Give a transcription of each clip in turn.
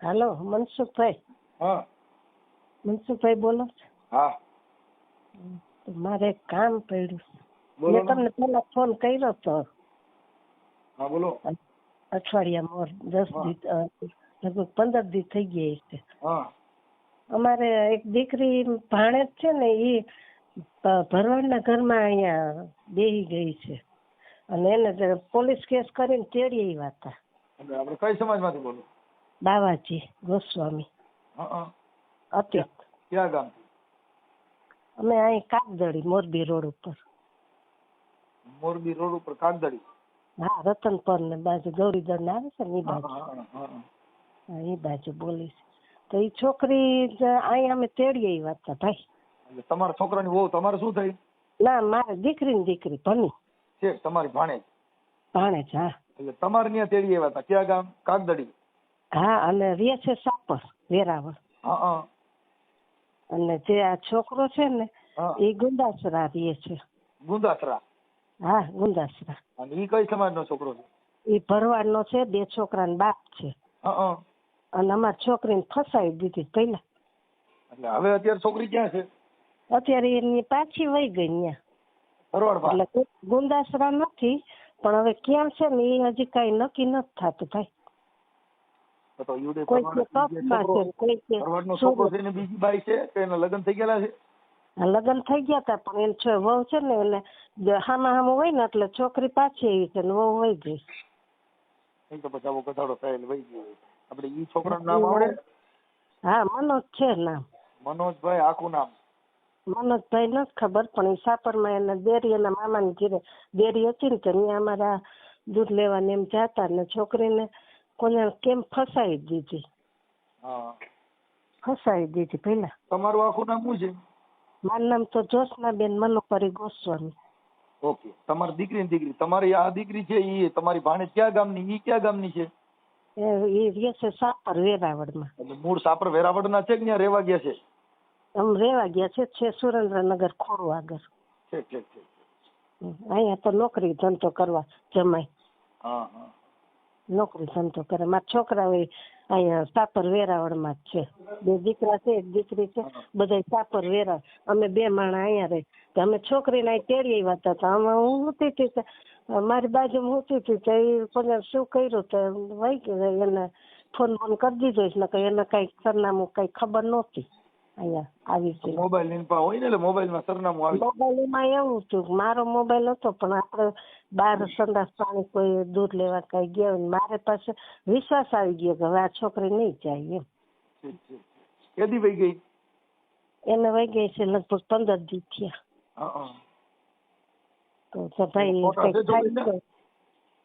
હાલો મનસુખભાઈ. હા મનસુખભાઈ બોલો છો? હા તો મારે એક કામ પડ્યું. બોલો મેં ને. તમને પેલા ફોન કર્યો તો હા બોલો. અઠવાડિયામાં 10 હા. દી લગભગ 15 દી થઈ ગયા છે. હા અમારે એક દીકરી ભાણેજ છે ને એ ભરવાડના ઘરમાં અહીંયા બેહી ગઈ છે અને એને પોલીસ કેસ કરીને તેડી આવ્યા હતા. એટલે આપણે કઈ સમાજમાંથી બોલો? બાવાજી ગોસ્વામી. હા અત્યંત ક્યાં ગામ? અમે અહીં કાગદડી મોરબી રોડ ઉપર. મોરબી રોડ ઉપર કાગદડી? હા, રતનપર ને બાજુ ગૌરીદળ આવે છે ને એ હા બાજુ. હા હા. હા, એ બાજુ બોલી છે. તો એ છોકરી અહીંયા અમે તેડી આવ્યા હતા ભાઈ. એટલે તમારા છોકરાની વહુ તમારે શું થઈ? ના, મારે દીકરી ભણી છે તમારી ભાણેજ? ભાણેજ. હા એટલે તમારે ત્યાં તેડી આવ્યા હતા. ક્યાં ગામ? કાગદડી? હા, અને રે છે સાપર વેરાવળ. હા હા અને જે આ છોકરો છે ને હા. એ ગુંદાસરા રે છે. ગુંદાસરા? હા, ગુંદાસરા. અને ઈ કઈ સમાજનો છોકરો છે? એ ભરવાડનો છે, 2 છોકરાનો બાપ છે. હા. અને અમારી છોકરીને ફસાવી દીધી પેલા. એટલે હવે અત્યારે છોકરી ક્યાં છે? અત્યારે એની પાછી વહી ગઈ ત્યાં. ભરવાડમાં? એટલે ગુંદાસરા નથી, પણ હવે ક્યાં છે ને એ હજી કઈ નક્કી નથી થતું ભાઈ. તો યુડે કોઈ કે કપમાં છે, કોઈ કે ભરવાડનો છોકરો છે ને બીજી બાઈ છે કે એના લગ્ન થઈ ગયેલા છે? લગ્ન થઈ ગયા હતા પણ એને છે વહુ છે ને એટલે હામાં હોય ને એટલે છોકરી પાછી આવી છે ને વહુ વહી ગઈ. એ તો પછી આવો ગધાડો થયેલ વહી ગયો. આપણે ઈ છોકરાનું નામ આવડે? હા, મનોજ છે નામ. મનોજભાઈ? આખું નામ? મનોજભાઈ નથી ખબર, પણ એ સાપરમાં એના દેરી, એના મામાની ઘરે દેરી હતી ને ત્યાં અમારા દૂધ લેવાને એમ જાતા ને છોકરીને કોને કેમ ફસાવી દીધી. હા. ફસાવી દીધી પેલા. તમારું આખું નામ શું છે? મારું નામ તો જ્યોત્સનાબેન મનોહરી ગોસ્વામી. ઓકે. તમારી દીકરી તમારી આ દીકરી છે ઈ તમારી ભાણેજ ક્યાં ગામની? ઈ ક્યાં ગામની છે? એ રહે છે સાપર વેરાવળમાં. એટલે મૂળ સાપર વેરાવળના છે કે ત્યાં રહેવા ગયા છે? આમ રેવા ગયા છે સુરેન્દ્રનગર ખોડું આગળ. ઠીક. અહીંયા તો નોકરી ધંધો કરવા જમાય. હા. નોકરી ધંધો કરે. મારા છોકરા અહીંયા સાપર વેરાવળમાં જ છે. 2 દીકરા છે, 1 દીકરી છે. બધા સાપર વેરાવળ. અમે 2 માણસ અહીંયા રહે. અમે છોકરીને અહીં તેડી આવ્યા હતા. તો અમે હું હતી તે મારી બાજુમાં હતી તે એ કોને શું કર્યું તો વહી ગઈ. એને ફોન કરી દીધો ને કઈ એને કઈ સરનામું કઈ ખબર નહોતી. અહીંયા આવી છે મોબાઈલ ની હોય ને એટલે મોબાઈલમાં સરનામું આવી. મોબાઈલમાં એવું હતું મારો મોબાઈલ હતો પણ આપણે બહાર સંડાસ પાણી કોઈ દૂધ લેવા કઈ ગયા મારે પાસે વિશ્વાસ આવી ગયો કે હવે આ છોકરી નહીં જાય એમ. કેદી વહી ગઈ? એને વહી ગઈ છે લગભગ 15 દી થયા. તો ભાઈ કઈક થાય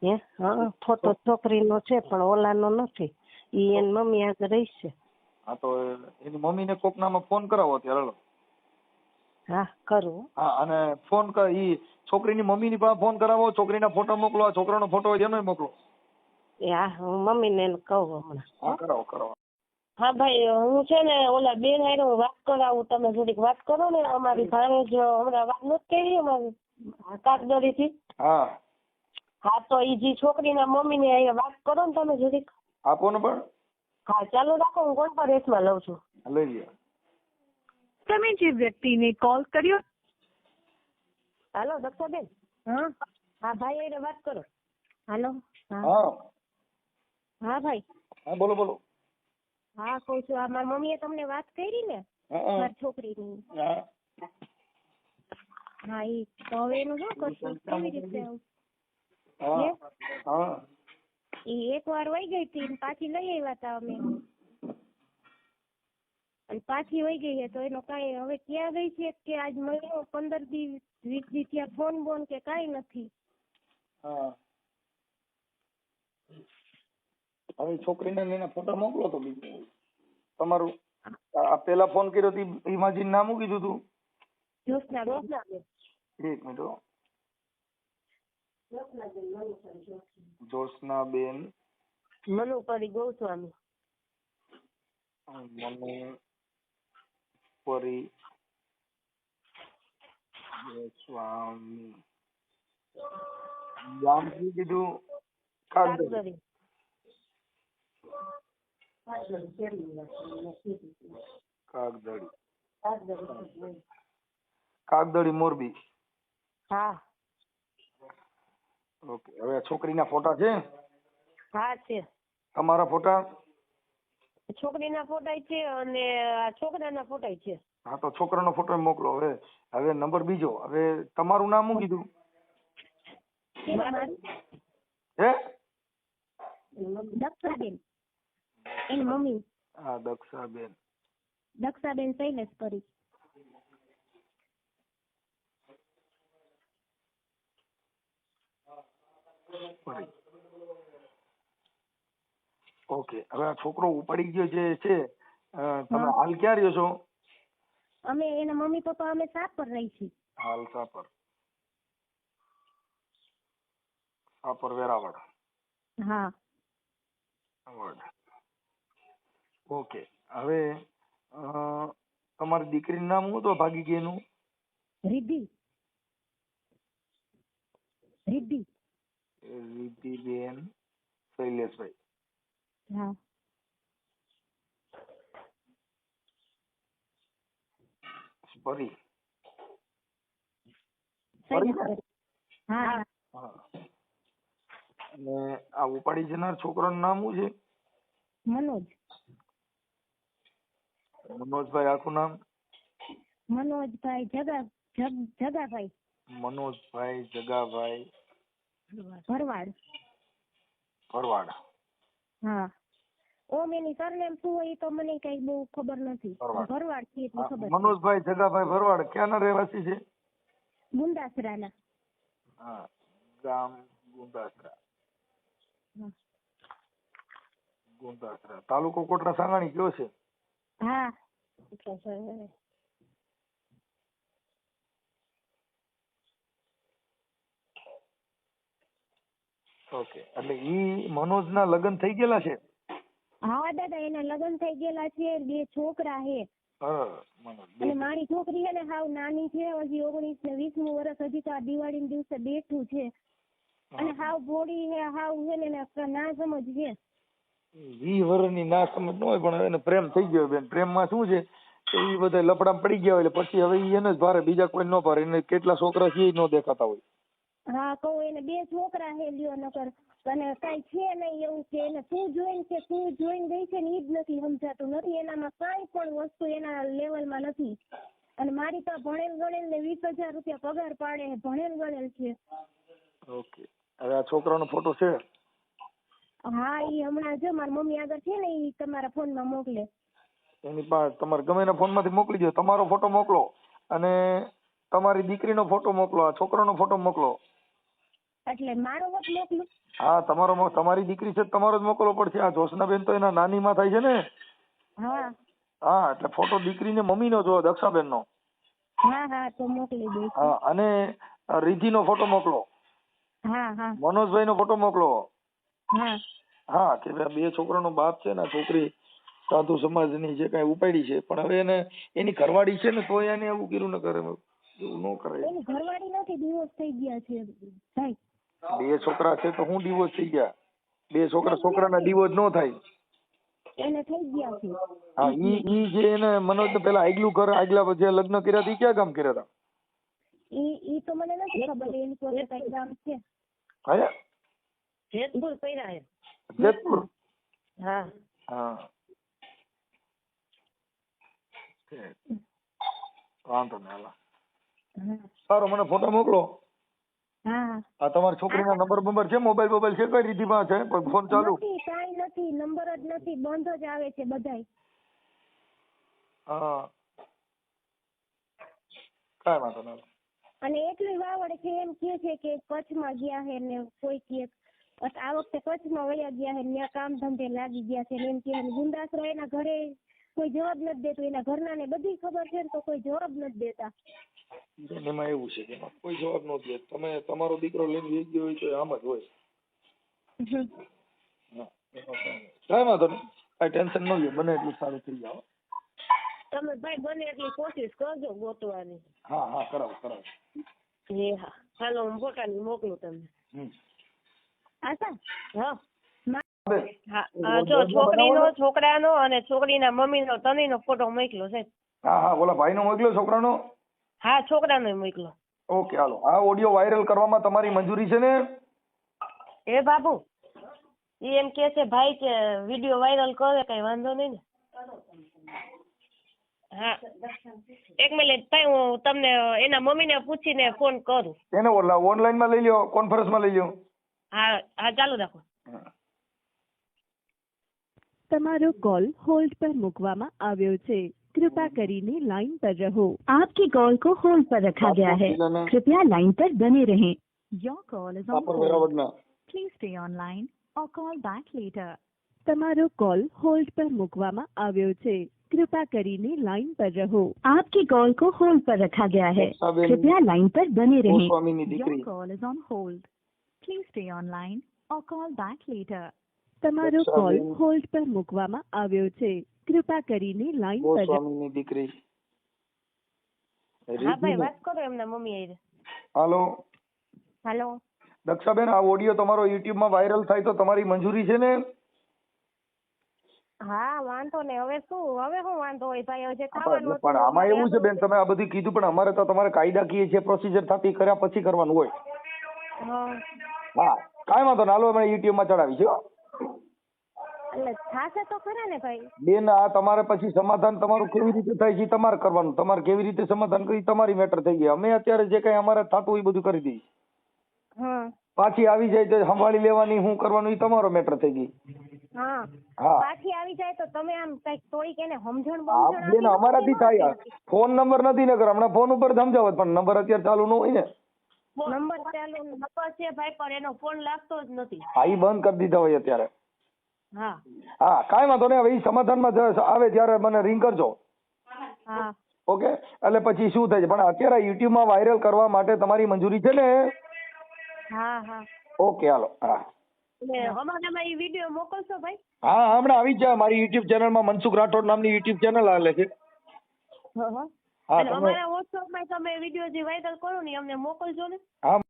હે? હા, ફોટો છોકરીનો છે પણ ઓલાનો નથી. ઈ એની મમ્મી આગળ રહી છે. હા, તો એની મમ્મીને કોક નામાં ફોન કરાવો અત્યારે. હા, કરું. હા, અને ફોન ઈ છોકરીની મમ્મીની પાસે ફોન કરાવો. છોકરીના ફોટો મોકલો. આ છોકરાનો ફોટો હોય એનો મોકલો. હા, હું મમ્મીને એને કહું હમણાં. હા, કરાવો. હા ભાઈ, હું છે ને ઓલા બેન હારે વાત કરાવું. તમે થોડીક વાત કરો ને. અમારી ભાણેજ હમણાં વાત નથી કરી અમારી કાગદડી થી. હા, તો ઈ જે છોકરીના મમ્મીને અહીંયા વાત કરો ને તમે થોડીક. આપો ને પણ. હા, ચાલુ રાખો. હું કોન્ફરન્સમાં લઉં છું. લઈ લ્યો. તમે જે વ્યક્તિને કોલ કર્યો. હાલો દક્ષાબેન. હા ભાઈ હારે વાત કરો. હાલો. હા ભાઈ. હા, બોલો. હા, કહું છું. આ મારી મમ્મીએ તમને વાત કરી ને મારી છોકરીની. હા, ઈ તો હવે એનું શું કરશું? કેવી રીતે ઈ એકવાર વહી ગઈ હતી પાછી લઈ આવ્યા હતા અમે અને પાછી વહી ગઈ છે તો એનો કાંઈ હવે ક્યાં ગઈ છે કે આજ મહિનો 15 દી 20 દી ત્યાં ફોન બોન કે કાંઈ નથી. હવે છોકરીને લઈને ફોટા મોકલો તો બીજું તમારું. આ પેલા ફોન કર્યો તો ઈમાજી નામ શું કીધું તું? જ્યોત્સનાબેન. એક મિનિટ. જ્યોત્સનાબેન મનોહરી ગોસ્વામી. મનોહરી ગોસ્વામી. ગામ શું કીધું? કાગદડી. કાગદડી મોરબી. હા ઓકે. હવે આ છોકરીના ફોટા છે? હા છે. તમારા ફોટા? છોકરીના ફોટા છે અને આ છોકરાના ફોટા છે. હા તો છોકરાનો ફોટો મોકલો. હવે નંબર બીજો. હવે તમારું નામ શું કીધું? હે? દક્ષાબેન એની મમ્મી. હા દક્ષાબેન. દક્ષાબેન શૈલેષ કરી. ઓકે. હવે આ છોકરો ઉપાડી ગયો જે છે, તમે હાલ ક્યાં રહ્યો છો? અમે એના મમ્મી પપ્પા અમે સાપર રહી છીએ. હાલ સાપર વેરાવળ. હા. ઓકે. હવે તમારી દીકરીનું નામ શું હતું ભાગી ગઈ એનું? રિદ્ધિ. રિદ્ધિબેન શૈલેષભાઈ. હા. પરી. હા. અને આ ઉપાડી જનાર છોકરાનું નામ શું છે? મનોજ. મનોજભાઈ આખું નામ? મનોજભાઈ જગાભાઈ. મનોજભાઈ જગાભાઈ ભરવાડ. હા. ઓમ એની સરનેમ શું હોય તો મને કઈ બહુ ખબર નથી. ભરવાડ છે એટલી ખબર. મનોજભાઈ જગાભાઈ ભરવાડ ક્યાંના રહેવાસી છે? ગુંદાસરાના. હા. ગામ ગુંદાસરા. તાલુકો કોટડા સાંગાણી કયો છે? હા. ઓકે. એટલે ઈ મનોજના લગ્ન થઈ ગયેલા છે? હા દાદા એના લગ્ન થઈ ગયેલા છે. 2 છોકરા છે. અને મારી છોકરી છે ને હાવ નાની છે. હજી 19 ને 20મું વર્ષ હજી તો આ દિવાળી દિવસે બેઠું છે. અને હાવ ભોળી છે. હાવ છે ને ના સમજ છે. 20 વર્ષની ના સમજ ન હોય પણ એને પ્રેમ થઈ ગયો બેન. પ્રેમમાં શું છે કે ઈ બધા લફડામાં પડી ગયા હોય એટલે પછી હવે ઈ એને જ ભારે, બીજા કોઈ ન ભારે. એને કેટલા છોકરા છે ઈ ન દેખાતા હોય. હા કહું એને 2 છોકરા છે લ્યો નકર. અને કઈ છે નહીં એવું કે એને શું જોઈને ગઈ છે ને ઈ જ નથી સમજાતું. નથી એનામાં કાંઈ પણ વસ્તુ એના લેવલમાં નથી. અને મારી તો ભણેલ ગણેલ ને 20,000 રૂપિયા પગાર પાડે. ભણેલ ગણેલ છે. ઓકે. હવે આ છોકરાનો ફોટો છે? હા ઈ હમણાં જો મારી મમ્મી આગળ છે ને ઈ તમારા ફોનમાં મોકલે. એની પાસે તમારે ગમે એના ફોનમાંથી મોકલી દો. તમારો ફોટો મોકલો અને તમારી દીકરીનો ફોટો મોકલો. આ છોકરાનો ફોટો મોકલો. એટલે મારો વટ મોકલું? હા તમારી દીકરી છે તમારો જ મોકલવો પડશે. આ જોશનાબેન તો એના નાનીમાં થાય છે ને? હા. હા એટલે ફોટો દીકરીને મમ્મીનો જો, દક્ષાબેનનો. હા તો મોકલી દઈશ. હા. અને રિદ્ધિનો ફોટો મોકલો. હા. મનોજભાઈનો ફોટો મોકલો. હા. હા કે ભાઈ 2 છોકરાનો બાપ છે ને છોકરી સાધુ સમાજની જે કઈ ઉપાડી છે પણ હવે એને એની ઘરવાળી છે ને તોય એને એવું કર્યું ન કરે. એવું ન કરે. એની ઘરવાળી નથી, ડિવોર્સ થઈ ગયા છે ભાઈ. 2 છોકરા છે તો હું ડિવોર્સ થઈ ગયા? 2 છોકરાના ડિવોર્સ ન થાય. એને થઈ ગયા છે. હા ઈ જે એને મનોજ પેલા આગલા જે લગ્ન કર્યા હતા ક્યાં ગામ કર્યા હતા? ઈ તો મને નથી ખબર. એની કોઈ કઈ ગામ છે? હા જેતપુર પૈરા છે. જેતપુર. હા. વાંધો નહીં. સારો મને ફોટો મોકલો. હા. આ તમારી છોકરીના નંબર છે? મોબાઈલ છે? કઈ રીતિમાં છે? ફોન ચાલુ? કાંઈ નથી. નંબર જ નથી. બંધ જ આવે છે બધાય. હા કાંઈ વાંધો નહીં. અને એટલી વાવડ છે એમ કે છે કે કચ્છમાં ગયા છે ને કોઈ કે આ વખતે કચ્છમાં વયા ગયા છે, ત્યાં કામ ધંધે લાગી ગયા છે એમ કે. ગુંદાસરા એના ઘરે કોઈ જવાબ નથી દેતું. એના ઘરના ને બધી ખબર છે ને તો કોઈ જવાબ નથી દેતા. એમાં એવું છે કે કોઈ જવાબ ન દે. તમે તમારો દીકરો લઈને જઈ ગયો હોય તો આમ જ હોય. કાંઈ વાંધો નહીં. કાંઈ ટેન્શન ન લો. બને એટલું સારું થઈ જાવ. તમે ભાઈ બને એટલી કોશિશ કરજો ગોતવાની. હા કરાવો. હા હાલો હું ફોટાની મોકલું તમને. આશા. હા. બેન હા જો છોકરીનો, છોકરાનો અને છોકરીના મમ્મીનો ત્રણેયનો ફોટો મોકલો સાહેબ. હા ઓલા ભાઈનો મોકલ્યો છોકરાનો? હા છોકરાનો મોકલો. ઓકે હાલો, આ ઓડિયો વાયરલ કરવામાં તમારી મંજૂરી છે ને? એ બાબુ ઈ એમ કે છે ભાઈ કે વિડીયો વાયરલ કરે કઈ વાંધો નહીં ને. હા એક મિનિટ ભાઈ હું તમને એના મમ્મીને પૂછીને ફોન કરું. એને ઓલા ઓનલાઈનમાં લઈ લ્યો, કોન્ફરન્સમાં લઈ લ્યો. હા હા ચાલુ રાખો. તમારો કોલ હોલ્ડ પર મૂકવામાં આવ્યો છે, कृपया કરીને लाइन पर रहो. आपकी कॉल को होल्ड पर रखा गया है, कृपया लाइन पर बने रहें. Your call is on hold. Please stay online or call back later. તમારો કોલ હોલ્ડ પર મૂકવામાં આવ્યો છે, कृपया કરીને लाइन पर रहो. आपकी कॉल को होल्ड पर रखा गया है, कृपया लाइन पर बने रहें. Your call is on hold. Please stay online or call back later. તમારો કોલ હોલ્ડ પર મૂકવામાં આવ્યો છે, કૃપા કરીને લાઈન પર ગોસ્વામીની દીકરી. હા ભાઈ વાત કરો એમના મમ્મી આઈ. હાલો હેલો દક્ષાબેન, આ ઓડિયો તમારો યુટ્યુબ માં વાયરલ થાય તો તમારી મંજૂરી છે ને? હા વાંધો નહીં. હવે શું વાંધો હોય ભાઈ? હવે જે થવાનું પણ આમાં એવું છે બેન, તમે આ બધું કીધું પણ અમારે તો તમારે કાયદાકીય જે પ્રોસિજર થતી કર્યા પછી કરવાનું હોય. હા કાંઈ વાંધો ના, હાલો અમે યુટ્યુબ માં ચડાવી છે. એટલે થાશે તો ખરા ને ભાઈ? બેન આ તમારે પછી સમાધાન તમારું કેવી રીતે થાય છે તમારે કરવાનું. તમારે કેવી રીતે સમાધાન કરી તમારી મેટર થઈ ગઈ. અમે અત્યારે જે કઈ અમારે થતું એ બધું કરી દઈએ. પાછી આવી જાય તો સંભાળી લેવાની, શું કરવાનું એ તમારો મેટર થઈ ગઈ. હા પાછી આવી જાય તો તમે આમ કઈક થોડીક એને સમજણ બેન અમારાથી થાય. ફોન નંબર નથી ને કર, હમણાં ફોન ઉપર સમજાવત પણ નંબર અત્યારે ચાલુ ન હોય ને. નંબર ચાલુ નંબર છે ભાઈ પણ એનો ફોન લાગતો જ નથી. હા ઈ બંધ કરી દીધા હોય અત્યારે. હા હા કાંઈ વાંધો નહીં. હવે ઈ સમાધાનમાં આવે ત્યારે મને રિંગ કરજો. હા ઓકે. એટલે પછી શું થાય છે પણ અત્યારે યુટ્યુબ માં વાયરલ કરવા માટે તમારી મંજૂરી છે ને? હા હા ઓકે હાલો. હા અમારામાં ઈ વિડીયો મોકલશો ભાઈ? હા હમણાં આવી જ જાય. મારી યુટ્યુબ ચેનલમાં મનસુખ રાઠોડ નામની યુટ્યુબ ચેનલ આવે છે. અને અમારા વોટ્સઅપ માં તમે વિડીયો જે વાયરલ કરો ને અમને મોકલજો ને. હા